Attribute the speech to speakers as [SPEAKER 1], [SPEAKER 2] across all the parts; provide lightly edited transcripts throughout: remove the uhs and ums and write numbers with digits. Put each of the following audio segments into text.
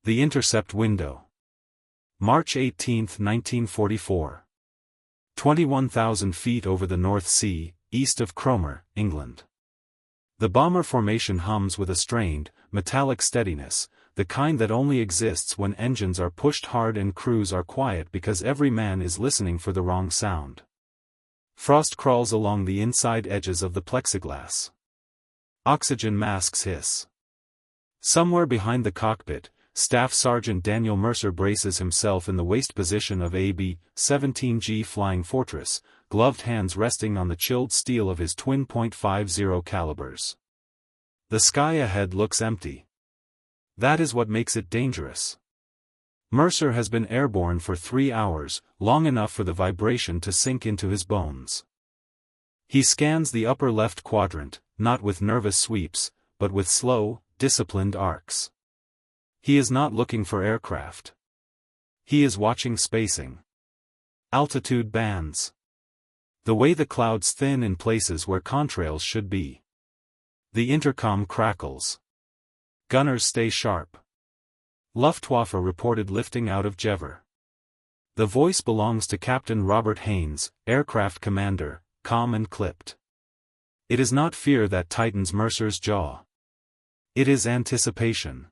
[SPEAKER 1] The Intercept Window. March 18, 1944. 21,000 feet over the North Sea, east of Cromer, England. The bomber formation hums with a strained, metallic steadiness, the kind that only exists when engines are pushed hard and crews are quiet because every man is listening for the wrong sound. Frost crawls along the inside edges of the plexiglass. Oxygen masks hiss. Somewhere behind the cockpit, Staff Sergeant Daniel Mercer braces himself in the waist position of a B-17G Flying Fortress, gloved hands resting on the chilled steel of his twin .50 calibers. The sky ahead looks empty. That is what makes it dangerous. Mercer has been airborne for 3 hours, long enough for the vibration to sink into his bones. He scans the upper left quadrant, not with nervous sweeps, but with slow, disciplined arcs. He is not looking for aircraft. He is watching spacing. Altitude bands. The way the clouds thin in places where contrails should be. The intercom crackles. Gunners stay sharp. Luftwaffe reported lifting out of Jever. The voice belongs to Captain Robert Haynes, aircraft commander, calm and clipped. It is not fear that tightens Mercer's jaw. It is anticipation.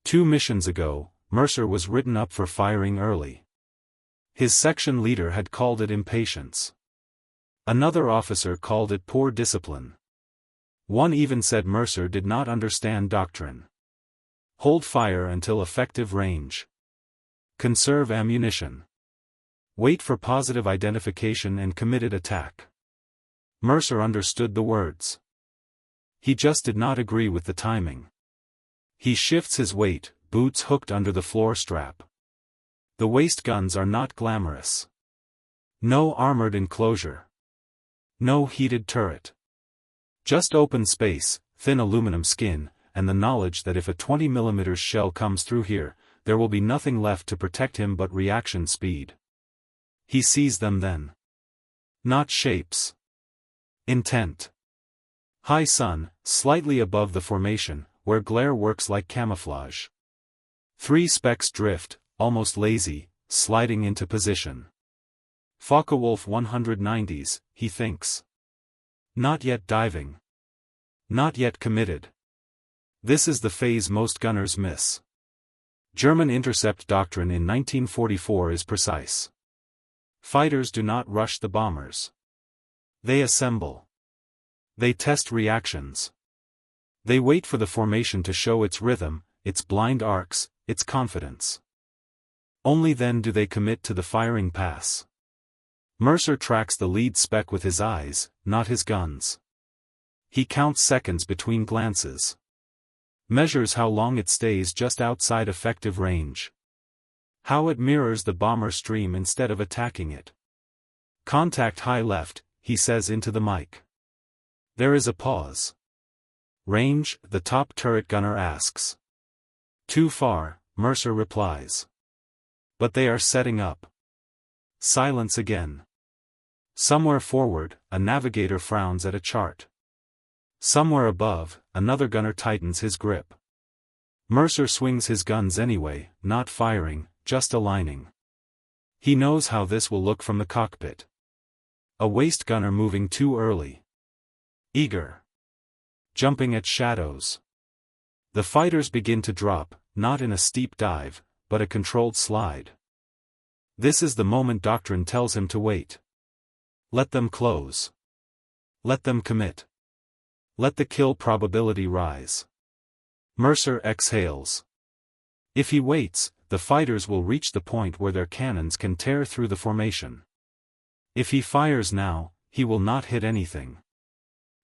[SPEAKER 1] 2 missions ago, Mercer was written up for firing early. His section leader had called it impatience. Another officer called it poor discipline. One even said Mercer did not understand doctrine. Hold fire until effective range. Conserve ammunition. Wait for positive identification and committed attack. Mercer understood the words. He just did not agree with the timing. He shifts his weight, boots hooked under the floor strap. The waist guns are not glamorous. No armored enclosure. No heated turret. Just open space, thin aluminum skin, and the knowledge that if a 20mm shell comes through here, there will be nothing left to protect him but reaction speed. He sees them then. Not shapes. Intent. High sun, slightly above the formation, where glare works like camouflage. 3 specks drift, almost lazy, sliding into position. Focke-Wulf 190s, he thinks. Not yet diving. Not yet committed. This is the phase most gunners miss. German intercept doctrine in 1944 is precise. Fighters do not rush the bombers. They assemble. They test reactions. They wait for the formation to show its rhythm, its blind arcs, its confidence. Only then do they commit to the firing pass. Mercer tracks the lead spec with his eyes, not his guns. He counts seconds between glances. Measures how long it stays just outside effective range. How it mirrors the bomber stream instead of attacking it. Contact high left, he says into the mic. There is a pause. Range, the top turret gunner asks. Too far, Mercer replies. But they are setting up. Silence again. Somewhere forward, a navigator frowns at a chart. Somewhere above, another gunner tightens his grip. Mercer swings his guns anyway, not firing, just aligning. He knows how this will look from the cockpit. A waist gunner moving too early. Eager. Jumping at shadows. The fighters begin to drop, not in a steep dive, but a controlled slide. This is the moment doctrine tells him to wait. Let them close. Let them commit. Let the kill probability rise. Mercer exhales. If he waits, the fighters will reach the point where their cannons can tear through the formation. If he fires now, he will not hit anything.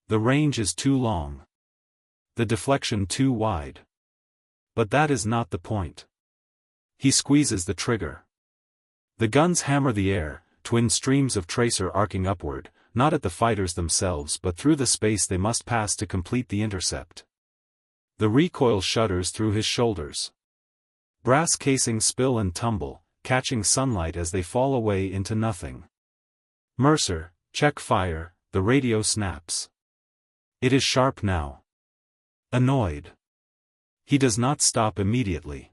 [SPEAKER 1] The range is too long. The deflection too wide. But that is not the point. He squeezes the trigger. The guns hammer the air, twin streams of tracer arcing upward, not at the fighters themselves but through the space they must pass to complete the intercept. The recoil shudders through his shoulders. Brass casings spill and tumble, catching sunlight as they fall away into nothing. Mercer, check fire, the radio snaps. It is sharp now. Annoyed. He does not stop immediately.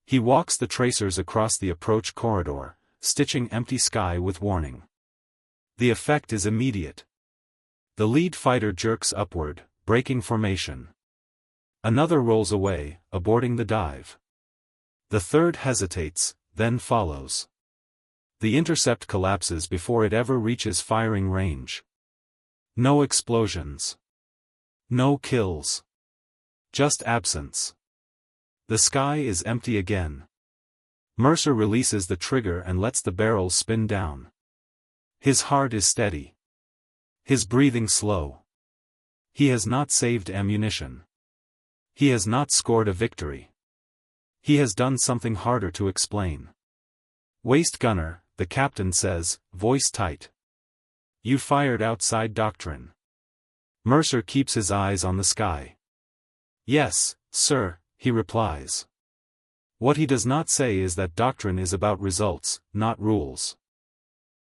[SPEAKER 1] He walks the tracers across the approach corridor, stitching empty sky with warning. The effect is immediate. The lead fighter jerks upward, breaking formation. Another rolls away, aborting the dive. The third hesitates, then follows. The intercept collapses before it ever reaches firing range. No explosions. No kills. Just absence. The sky is empty again. Mercer releases the trigger and lets the barrels spin down. His heart is steady. His breathing slow. He has not saved ammunition. He has not scored a victory. He has done something harder to explain. "Waist gunner," the captain says, voice tight. "You fired outside Doctrine." Mercer keeps his eyes on the sky. "Yes, sir," he replies. What he does not say is that Doctrine is about results, not rules.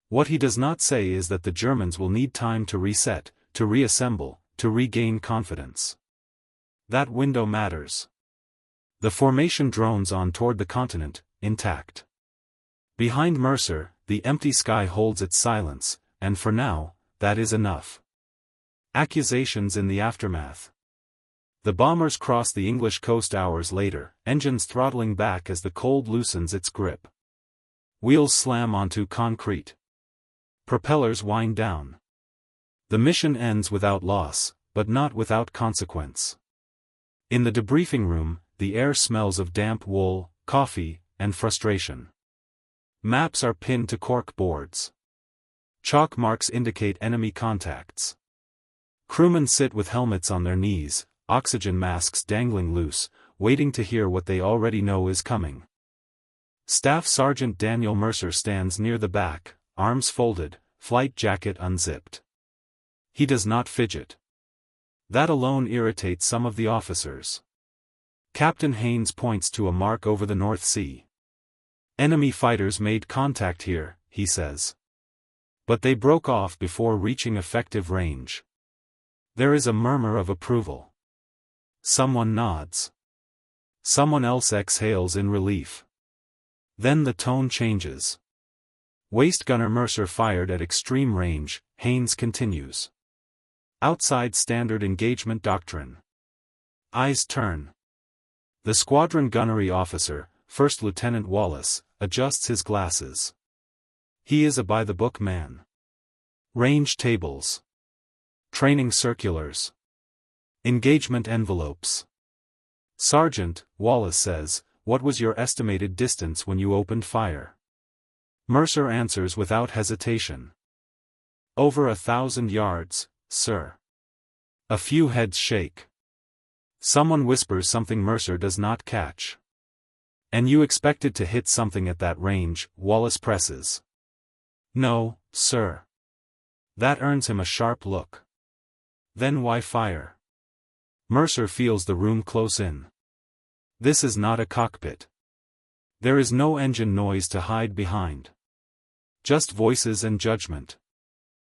[SPEAKER 1] What he does not say is that the Germans will need time to reset, to reassemble, to regain confidence. That window matters. The formation drones on toward the continent, intact. Behind Mercer, the empty sky holds its silence, and for now, that is enough. Accusations in the aftermath. The bombers cross the English coast hours later, engines throttling back as the cold loosens its grip. Wheels slam onto concrete. Propellers wind down. The mission ends without loss, but not without consequence. In the debriefing room, the air smells of damp wool, coffee, and frustration. Maps are pinned to cork boards. Chalk marks indicate enemy contacts. Crewmen sit with helmets on their knees, oxygen masks dangling loose, waiting to hear what they already know is coming. Staff Sergeant Daniel Mercer stands near the back, arms folded, flight jacket unzipped. He does not fidget. That alone irritates some of the officers. Captain Haynes points to a mark over the North Sea. "Enemy fighters made contact here," he says. "But they broke off before reaching effective range." There is a murmur of approval. Someone nods. Someone else exhales in relief. Then the tone changes. "Waist gunner Mercer fired at extreme range," Haynes continues. "Outside standard engagement doctrine." Eyes turn. The squadron gunnery officer, First Lieutenant Wallace, adjusts his glasses. He is a by-the-book man. Range tables. Training circulars. Engagement envelopes. "Sergeant," Wallace says, "what was your estimated distance when you opened fire?" Mercer answers without hesitation. "Over 1,000 yards, sir." A few heads shake. Someone whispers something Mercer does not catch. "And you expected to hit something at that range," Wallace presses. "No, sir." That earns him a sharp look. "Then why fire?" Mercer feels the room close in. This is not a cockpit. There is no engine noise to hide behind. Just voices and judgment.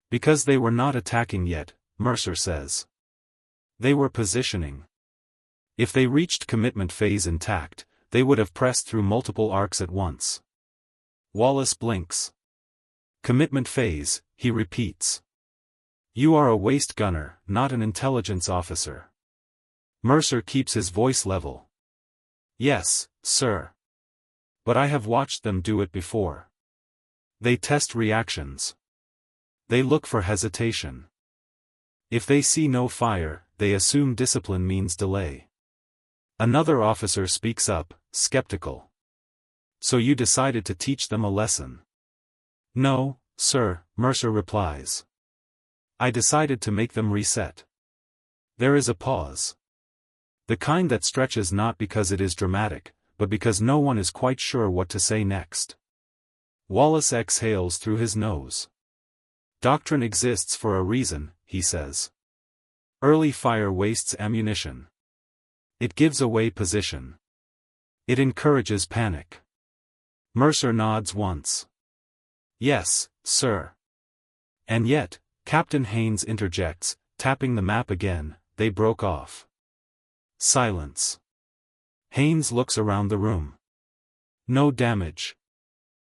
[SPEAKER 1] Because they were not attacking yet, Mercer says. They were positioning. If they reached commitment phase intact, they would have pressed through multiple arcs at once. Wallace blinks. "Commitment phase," he repeats. "You are a waist gunner, not an intelligence officer." Mercer keeps his voice level. "Yes, sir. But I have watched them do it before. They test reactions. They look for hesitation. If they see no fire, they assume discipline means delay." Another officer speaks up, skeptical. "So you decided to teach them a lesson?" "No, sir," Mercer replies. "I decided to make them reset." There is a pause. The kind that stretches not because it is dramatic, but because no one is quite sure what to say next. Wallace exhales through his nose. "Doctrine exists for a reason," he says. "Early fire wastes ammunition. It gives away position. It encourages panic." Mercer nods once. "Yes, sir." "And yet," Captain Haynes interjects, tapping the map again, "they broke off." Silence. Haynes looks around the room. No damage.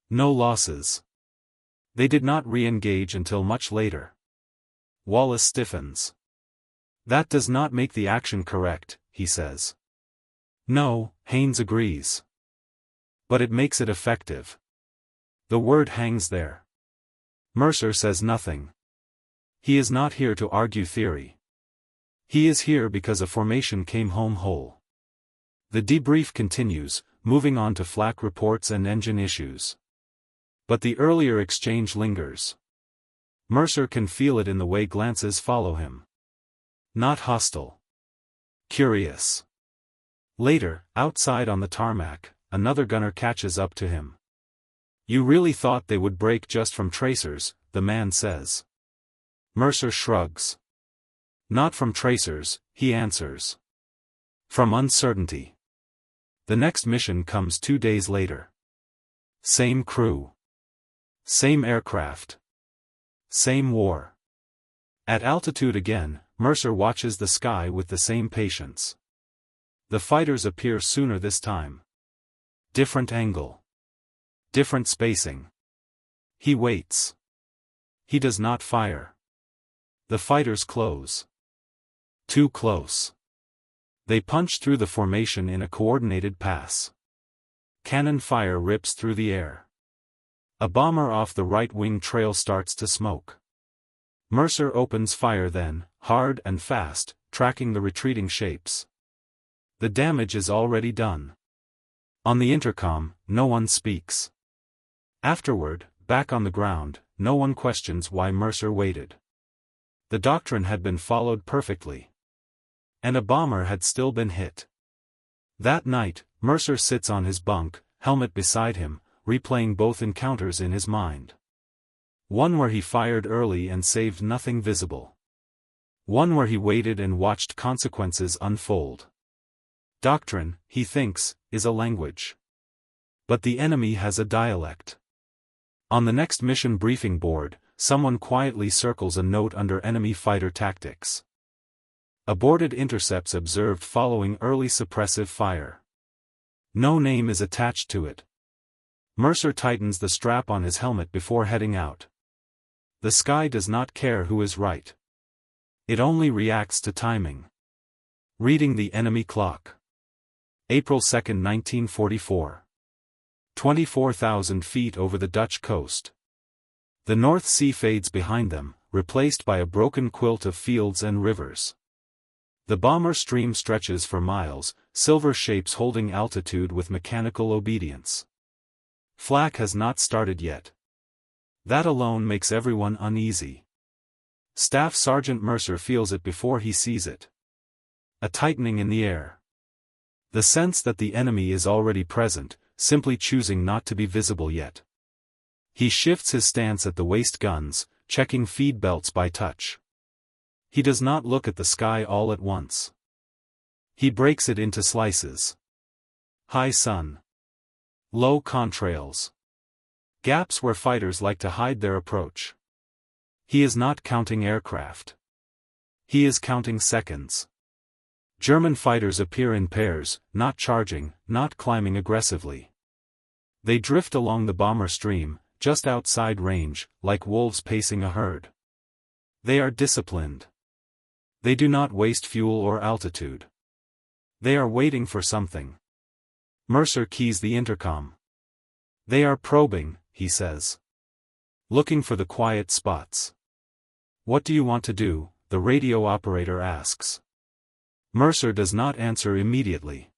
[SPEAKER 1] No losses. They did not re-engage until much later. Wallace stiffens. That does not make the action correct, he says. No, Haynes agrees. But it makes it effective. The word hangs there. Mercer says nothing. He is not here to argue theory. He is here because a formation came home whole. The debrief continues, moving on to flak reports and engine issues. But the earlier exchange lingers. Mercer can feel it in the way glances follow him. Not hostile. Curious. Later, outside on the tarmac, another gunner catches up to him. You really thought they would break just from tracers, the man says. Mercer shrugs. Not from tracers, he answers. From uncertainty. The next mission comes 2 days later. Same crew. Same aircraft. Same war. At altitude again, Mercer watches the sky with the same patience. The fighters appear sooner this time. Different angle. Different spacing. He waits. He does not fire. The fighters close. Too close. They punch through the formation in a coordinated pass. Cannon fire rips through the air. A bomber off the right wing trail starts to smoke. Mercer opens fire then, hard and fast, tracking the retreating shapes. The damage is already done. On the intercom, no one speaks. Afterward, back on the ground, no one questions why Mercer waited. The doctrine had been followed perfectly. And a bomber had still been hit. That night, Mercer sits on his bunk, helmet beside him, replaying both encounters in his mind. One where he fired early and saved nothing visible. One where he waited and watched consequences unfold. Doctrine, he thinks, is a language. But the enemy has a dialect. On the next mission briefing board, someone quietly circles a note under enemy fighter tactics. Aborted intercepts observed following early suppressive fire. No name is attached to it. Mercer tightens the strap on his helmet before heading out. The sky does not care who is right. It only reacts to timing. Reading the enemy clock. April 2, 1944. 24,000 feet over the Dutch coast. The North Sea fades behind them, replaced by a broken quilt of fields and rivers. The bomber stream stretches for miles, silver shapes holding altitude with mechanical obedience. Flak has not started yet. That alone makes everyone uneasy. Staff Sergeant Mercer feels it before he sees it. A tightening in the air. The sense that the enemy is already present, simply choosing not to be visible yet. He shifts his stance at the waist guns, checking feed belts by touch. He does not look at the sky all at once. He breaks it into slices. High sun. Low contrails. Gaps where fighters like to hide their approach. He is not counting aircraft. He is counting seconds. German fighters appear in pairs, not charging, not climbing aggressively. They drift along the bomber stream, just outside range, like wolves pacing a herd. They are disciplined. They do not waste fuel or altitude. They are waiting for something. Mercer keys the intercom. They are probing, he says. Looking for the quiet spots. What do you want to do? The radio operator asks. Mercer does not answer immediately.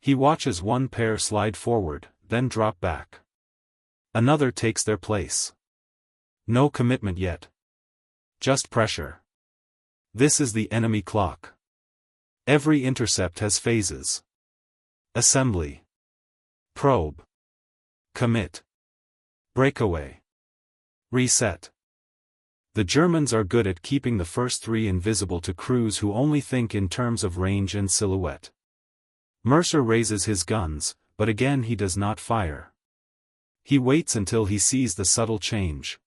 [SPEAKER 1] He watches one pair slide forward, then drop back. Another takes their place. No commitment yet. Just pressure. This is the enemy clock. Every intercept has phases. Assembly. Probe. Commit. Breakaway. Reset. The Germans are good at keeping the first three invisible to crews who only think in terms of range and silhouette. Mercer raises his guns, but again he does not fire. He waits until he sees the subtle change.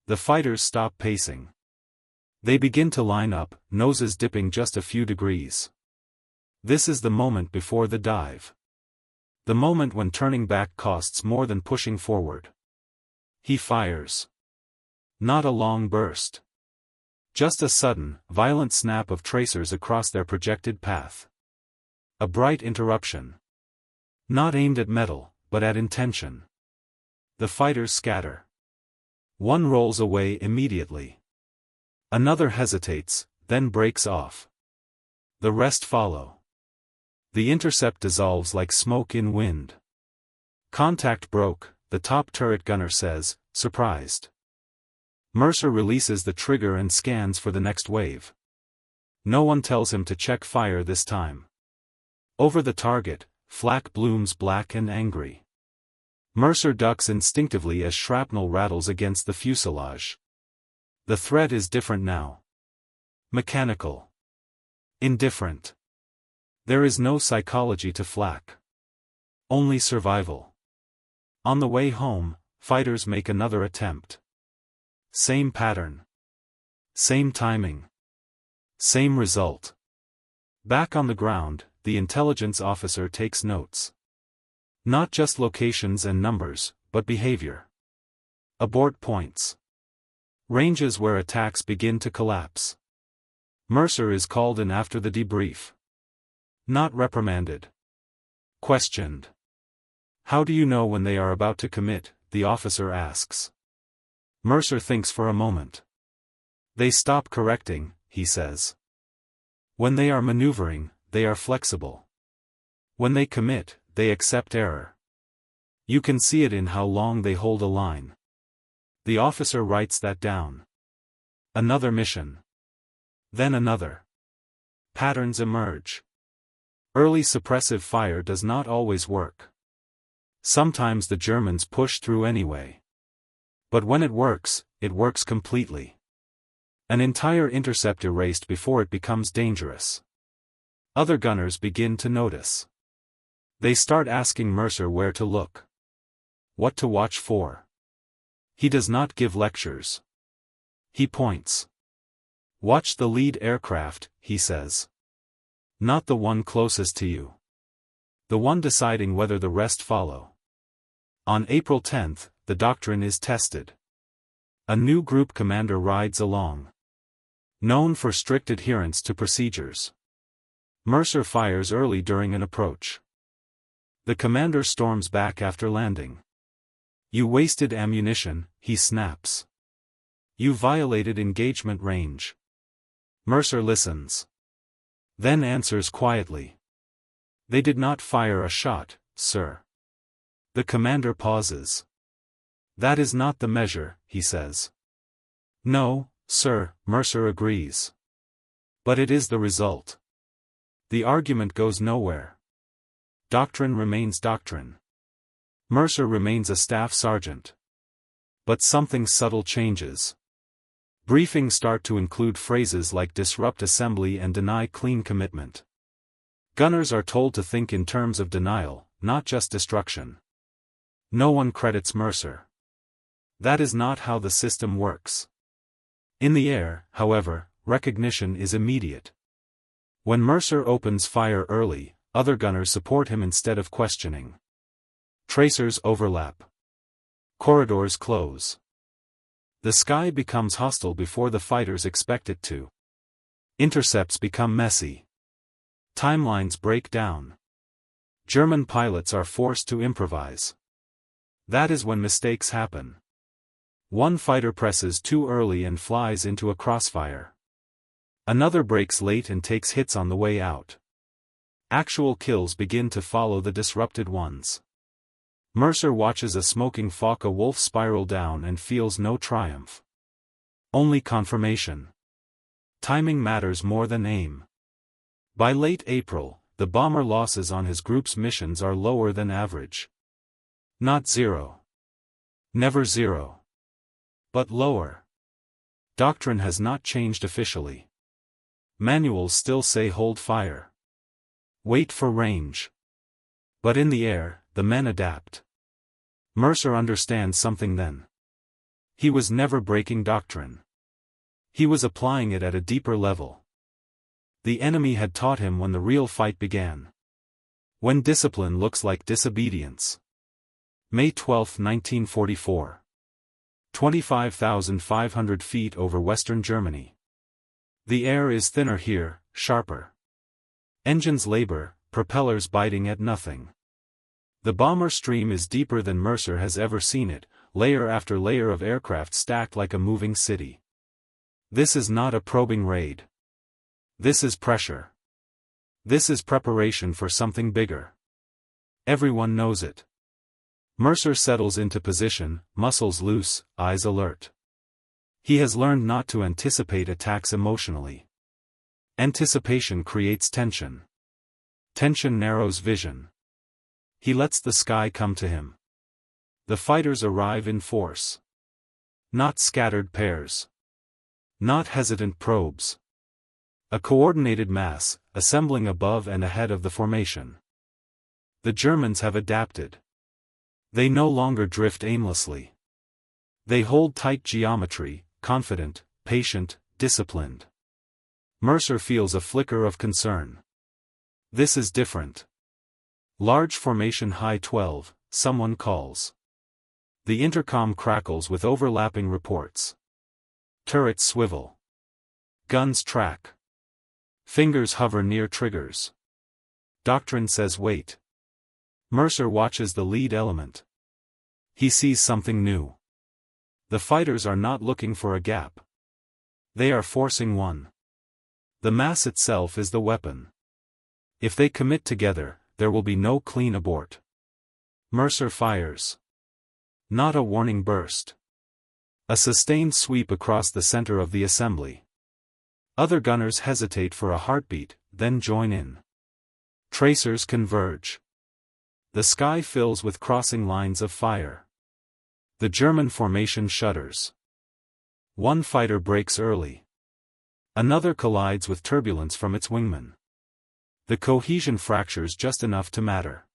[SPEAKER 1] The fighters stop pacing. They begin to line up, noses dipping just a few degrees. This is the moment before the dive. The moment when turning back costs more than pushing forward. He fires. Not a long burst. Just a sudden, violent snap of tracers across their projected path. A bright interruption. Not aimed at metal, but at intention. The fighters scatter. One rolls away immediately. Another hesitates, then breaks off. The rest follow. The intercept dissolves like smoke in wind. Contact broke, the top turret gunner says, surprised. Mercer releases the trigger and scans for the next wave. No one tells him to check fire this time. Over the target, flak blooms black and angry. Mercer ducks instinctively as shrapnel rattles against the fuselage. The threat is different now. Mechanical. Indifferent. There is no psychology to flak. Only survival. On the way home, fighters make another attempt. Same pattern. Same timing. Same result. Back on the ground, the intelligence officer takes notes. Not just locations and numbers, but behavior. Abort points. Ranges where attacks begin to collapse. Mercer is called in after the debrief. Not reprimanded. Questioned. How do you know when they are about to commit? The officer asks. Mercer thinks for a moment. They stop correcting, he says. When they are maneuvering, they are flexible. When they commit, they accept error. You can see it in how long they hold a line. The officer writes that down. Another mission. Then another. Patterns emerge. Early suppressive fire does not always work. Sometimes the Germans push through anyway. But when it works completely. An entire intercept erased before it becomes dangerous. Other gunners begin to notice. They start asking Mercer where to look. What to watch for. He does not give lectures. He points. Watch the lead aircraft, he says. Not the one closest to you. The one deciding whether the rest follow. On April 10, the Doctrine is tested. A new group commander rides along. Known for strict adherence to procedures. Mercer fires early during an approach. The commander storms back after landing. You wasted ammunition, he snaps. You violated engagement range. Mercer listens. Then answers quietly. They did not fire a shot, sir. The commander pauses. That is not the measure, he says. No, sir, Mercer agrees. But it is the result. The argument goes nowhere. Doctrine remains doctrine. Mercer remains a staff sergeant. But something subtle changes. Briefings start to include phrases like disrupt assembly and deny clean commitment. Gunners are told to think in terms of denial, not just destruction. No one credits Mercer. That is not how the system works. In the air, however, recognition is immediate. When Mercer opens fire early, other gunners support him instead of questioning. Tracers overlap. Corridors close. The sky becomes hostile before the fighters expect it to. Intercepts become messy. Timelines break down. German pilots are forced to improvise. That is when mistakes happen. One fighter presses too early and flies into a crossfire. Another breaks late and takes hits on the way out. Actual kills begin to follow the disrupted ones. Mercer watches a smoking Focke-Wulf spiral down and feels no triumph. Only confirmation. Timing matters more than aim. By late April, the bomber losses on his group's missions are lower than average. Not zero. Never zero. But lower. Doctrine has not changed officially. Manuals still say hold fire. Wait for range. But in the air, the men adapt. Mercer understands something then. He was never breaking doctrine. He was applying it at a deeper level. The enemy had taught him when the real fight began. When discipline looks like disobedience. May 12, 1944. 25,500 feet over western Germany. The air is thinner here, sharper. Engines labor, propellers biting at nothing. The bomber stream is deeper than Mercer has ever seen it, layer after layer of aircraft stacked like a moving city. This is not a probing raid. This is pressure. This is preparation for something bigger. Everyone knows it. Mercer settles into position, muscles loose, eyes alert. He has learned not to anticipate attacks emotionally. Anticipation creates tension. Tension narrows vision. He lets the sky come to him. The fighters arrive in force. Not scattered pairs. Not hesitant probes. A coordinated mass, assembling above and ahead of the formation. The Germans have adapted. They no longer drift aimlessly. They hold tight geometry, confident, patient, disciplined. Mercer feels a flicker of concern. This is different. Large formation high 12, someone calls. The intercom crackles with overlapping reports. Turrets swivel. Guns track. Fingers hover near triggers. Doctrine says wait. Mercer watches the lead element. He sees something new. The fighters are not looking for a gap. They are forcing one. The mass itself is the weapon. If they commit together, there will be no clean abort. Mercer fires. Not a warning burst. A sustained sweep across the center of the assembly. Other gunners hesitate for a heartbeat, then join in. Tracers converge. The sky fills with crossing lines of fire. The German formation shudders. One fighter breaks early. Another collides with turbulence from its wingman. The cohesion fractures just enough to matter.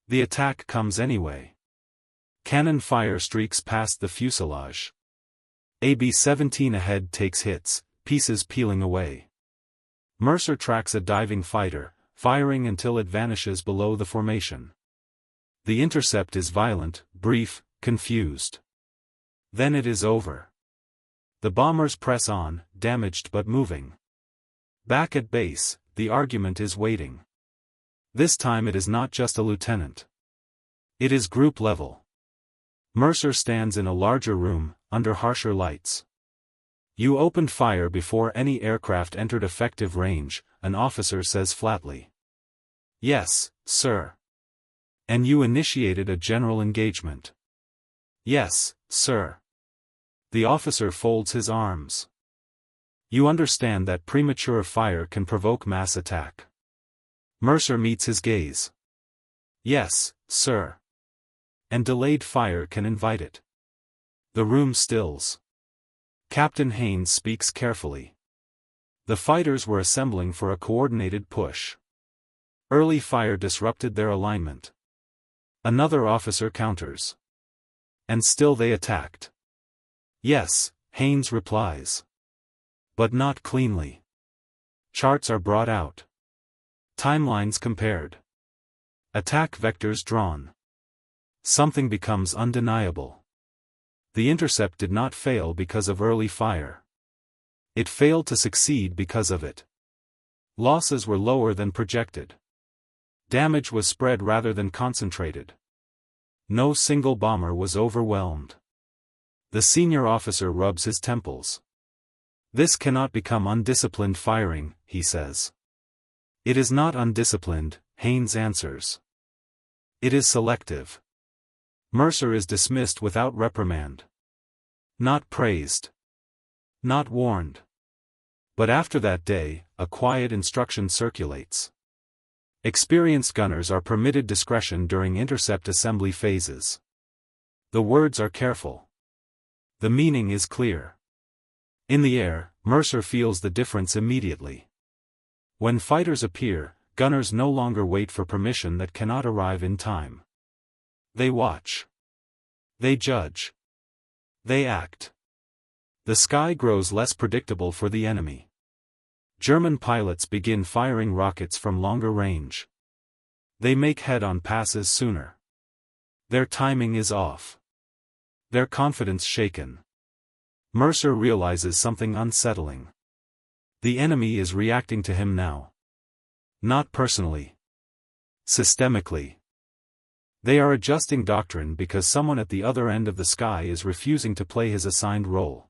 [SPEAKER 1] The attack comes anyway. Cannon fire streaks past the fuselage. AB-17 ahead takes hits, pieces peeling away. Mercer tracks a diving fighter, firing until it vanishes below the formation. The intercept is violent, brief, confused. Then it is over. The bombers press on, damaged but moving. Back at base, the argument is waiting. This time it is not just a lieutenant. It is group level. Mercer stands in a larger room, under harsher lights. You opened fire before any aircraft entered effective range, an officer says flatly. Yes, sir. And you initiated a general engagement. Yes, sir. The officer folds his arms. You understand that premature fire can provoke mass attack. Mercer meets his gaze. Yes, sir. And delayed fire can invite it. The room stills. Captain Haynes speaks carefully. The fighters were assembling for a coordinated push. Early fire disrupted their alignment. Another officer counters. And still they attacked. Yes, Haynes replies. But not cleanly. Charts are brought out. Timelines compared. Attack vectors drawn. Something becomes undeniable. The intercept did not fail because of early fire. It failed to succeed because of it. Losses were lower than projected. Damage was spread rather than concentrated. No single bomber was overwhelmed. The senior officer rubs his temples. This cannot become undisciplined firing, he says. It is not undisciplined, Haynes answers. It is selective. Mercer is dismissed without reprimand. Not praised. Not warned. But after that day, a quiet instruction circulates. Experienced gunners are permitted discretion during intercept assembly phases. The words are careful. The meaning is clear. In the air, Mercer feels the difference immediately. When fighters appear, gunners no longer wait for permission that cannot arrive in time. They watch. They judge. They act. The sky grows less predictable for the enemy. German pilots begin firing rockets from longer range. They make head-on passes sooner. Their timing is off. Their confidence shaken. Mercer realizes something unsettling. The enemy is reacting to him now. Not personally. Systemically. They are adjusting doctrine because someone at the other end of the sky is refusing to play his assigned role.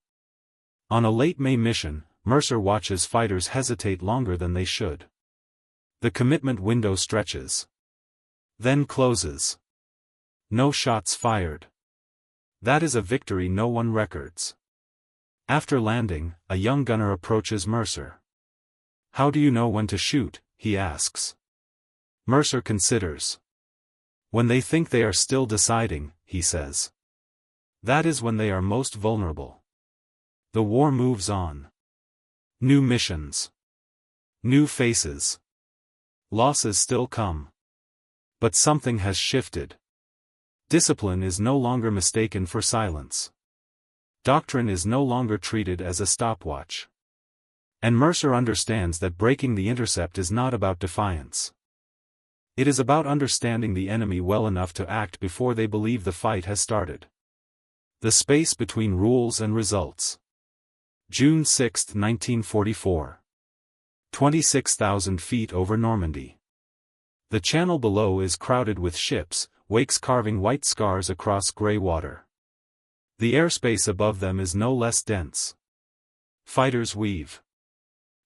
[SPEAKER 1] On a late May mission, Mercer watches fighters hesitate longer than they should. The commitment window stretches. Then closes. No shots fired. That is a victory no one records. After landing, a young gunner approaches Mercer. "How do you know when to shoot?" he asks. Mercer considers. "When they think they are still deciding," he says. "That is when they are most vulnerable." The war moves on. New missions. New faces. Losses still come. But something has shifted. Discipline is no longer mistaken for silence. Doctrine is no longer treated as a stopwatch. And Mercer understands that breaking the intercept is not about defiance. It is about understanding the enemy well enough to act before they believe the fight has started. The space between rules and results. June 6, 1944. 26,000 feet over Normandy. The channel below is crowded with ships, wakes carving white scars across gray water. The airspace above them is no less dense. Fighters weave.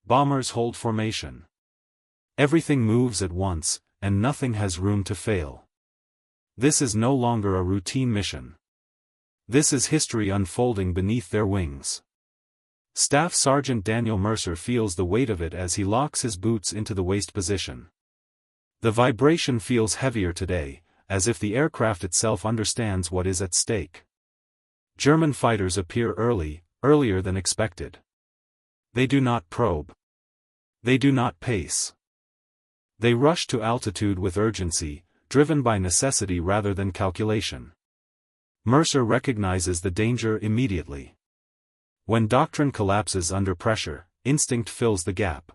[SPEAKER 1] Bombers hold formation. Everything moves at once, and nothing has room to fail. This is no longer a routine mission. This is history unfolding beneath their wings. Staff Sergeant Daniel Mercer feels the weight of it as he locks his boots into the waist position. The vibration feels heavier today, as if the aircraft itself understands what is at stake. German fighters appear earlier than expected. They do not probe. They do not pace. They rush to altitude with urgency, driven by necessity rather than calculation. Mercer recognizes the danger immediately. When doctrine collapses under pressure, instinct fills the gap.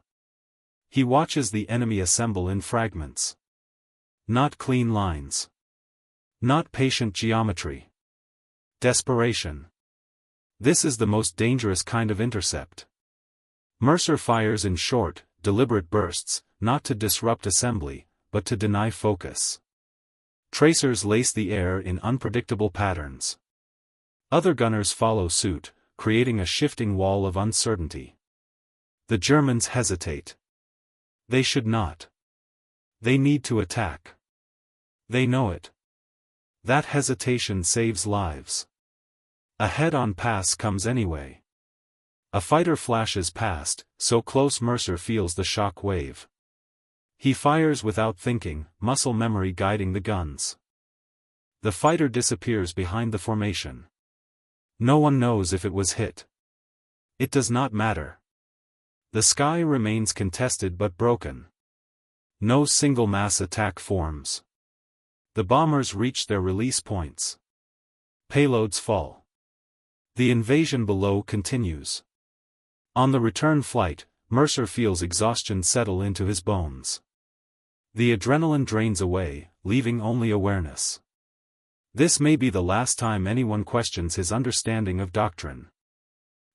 [SPEAKER 1] He watches the enemy assemble in fragments. Not clean lines. Not patient geometry. Desperation. This is the most dangerous kind of intercept. Mercer fires in short, deliberate bursts, not to disrupt assembly, but to deny focus. Tracers lace the air in unpredictable patterns. Other gunners follow suit, creating a shifting wall of uncertainty. The Germans hesitate. They should not. They need to attack. They know it. That hesitation saves lives. A head-on pass comes anyway. A fighter flashes past, so close Mercer feels the shock wave. He fires without thinking, muscle memory guiding the guns. The fighter disappears behind the formation. No one knows if it was hit. It does not matter. The sky remains contested but broken. No single mass attack forms. The bombers reach their release points. Payloads fall. The invasion below continues. On the return flight, Mercer feels exhaustion settle into his bones. The adrenaline drains away, leaving only awareness. This may be the last time anyone questions his understanding of doctrine.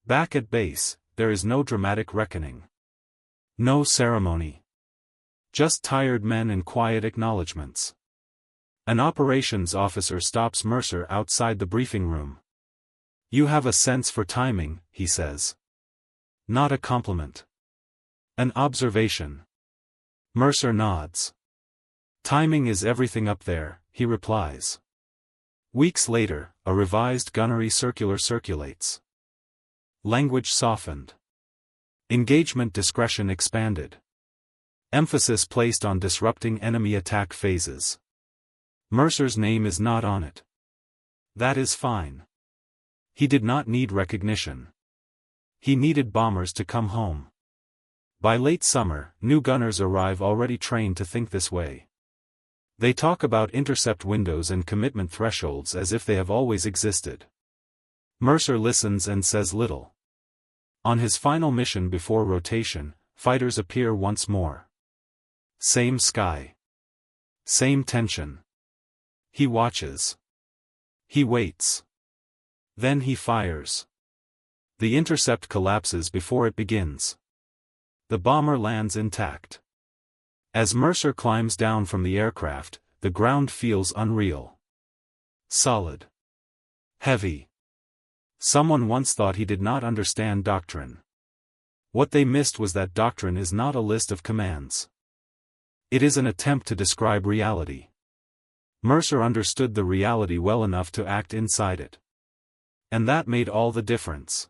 [SPEAKER 1] Back at base, there is no dramatic reckoning. No ceremony. Just tired men and quiet acknowledgments. An operations officer stops Mercer outside the briefing room. "You have a sense for timing," he says. Not a compliment. An observation. Mercer nods. "Timing is everything up there," he replies. Weeks later, a revised gunnery circular circulates. Language softened. Engagement discretion expanded. Emphasis placed on disrupting enemy attack phases. Mercer's name is not on it. That is fine. He did not need recognition. He needed bombers to come home. By late summer, new gunners arrive already trained to think this way. They talk about intercept windows and commitment thresholds as if they have always existed. Mercer listens and says little. On his final mission before rotation, fighters appear once more. Same sky. Same tension. He watches. He waits. Then he fires. The intercept collapses before it begins. The bomber lands intact. As Mercer climbs down from the aircraft, the ground feels unreal. Solid. Heavy. Someone once thought he did not understand Doctrine. What they missed was that Doctrine is not a list of commands. It is an attempt to describe reality. Mercer understood the reality well enough to act inside it. And that made all the difference.